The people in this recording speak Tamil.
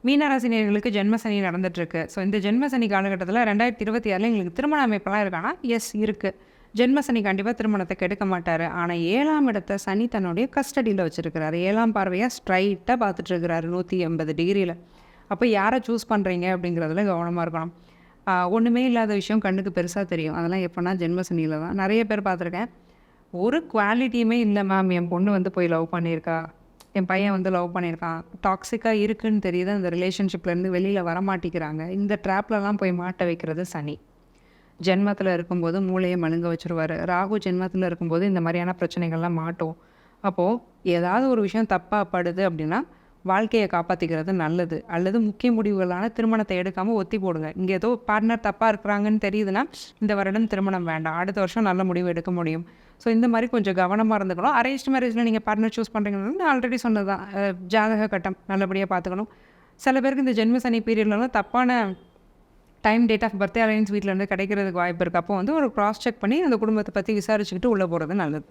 மீனராசி நேயர்களுக்கு ஜென்ம சனி நடந்துட்டுருக்கு. ஸோ இந்த ஜென்ம சனி காலகட்டத்தில் 2026 எங்களுக்கு திருமண அமைப்பெல்லாம் இருக்கானா? எஸ் இருக்குது. ஜென்ம சனி கண்டிப்பாக திருமணத்தை கெடுக்க மாட்டார். ஆனால் 7ஆம் இடத்த சனி தன்னுடைய கஸ்டடியில் வச்சுருக்கிறாரு. 7ஆம் பார்வையாக ஸ்ட்ரைட்டாக பார்த்துட்ருக்கிறாரு 180 டிகிரியில். அப்போ யாரை சூஸ் பண்ணுறீங்க அப்படிங்கிறதுல கவனமாக இருக்கணும். ஒன்றுமே இல்லாத விஷயம் கண்ணுக்கு பெருசாக தெரியும். அதெல்லாம் எப்போனா ஜென்ம சனியில் தான். நிறைய பேர் பார்த்துருக்கேன். ஒரு குவாலிட்டியுமே இல்லை மேம், என் பொண்ணு வந்து போய் லவ் பண்ணியிருக்கா, என் பையன் வந்து லவ் பண்ணியிருக்கான், டாக்ஸிக்காக இருக்குன்னு தெரியுது, அந்த ரிலேஷன்ஷிப்லேருந்து வெளியில் வரமாட்டிக்கிறாங்க. இந்த ட்ராப்லலாம் போய் மாட்ட வைக்கிறது சனி. ஜென்மத்தில் இருக்கும்போது மூளையை மழுங்க வச்சுருவார். ராகு ஜென்மத்தில் இருக்கும்போது இந்த மாதிரியான பிரச்சனைகள்லாம் மாட்டோம். அப்போது ஏதாவது ஒரு விஷயம் தப்பாக படுது அப்படின்னா வாழ்க்கையை காப்பாற்றிக்கிறது நல்லது. அல்லது முக்கிய முடிவுகளான திருமணத்தை எடுக்காமல் ஒத்தி போடுங்க. இங்கே ஏதோ பார்ட்னர் தப்பாக இருக்கிறாங்கன்னு தெரியுதுன்னா இந்த வருடம் திருமணம் வேண்டாம், அடுத்த வருஷம் நல்ல முடிவு எடுக்க முடியும். ஸோ இந்த மாதிரி கொஞ்சம் கவனமாக இருந்துக்கணும். அரேஞ்ச் மேரேஜில் நீங்கள் பார்ட்னர் சூஸ் பண்ணுறீங்கன்னா நான் ஆல்ரெடி சொன்னது தான், ஜாதக கட்டம் நல்லபடியாக பார்த்துக்கணும். சில பேருக்கு இந்த ஜென்ம சனி பீரியட்லலாம் தப்பான time, date of birthday alliance வீட்டிலேருந்து கிடைக்கிறதுக்கு வாய்ப்பு இருக்குது. அப்போ வந்து ஒரு க்ராஸ் செக் பண்ணி அந்த குடும்பத்தை பற்றி விசாரிச்சுக்கிட்டு உள்ளே போகிறது நல்லது.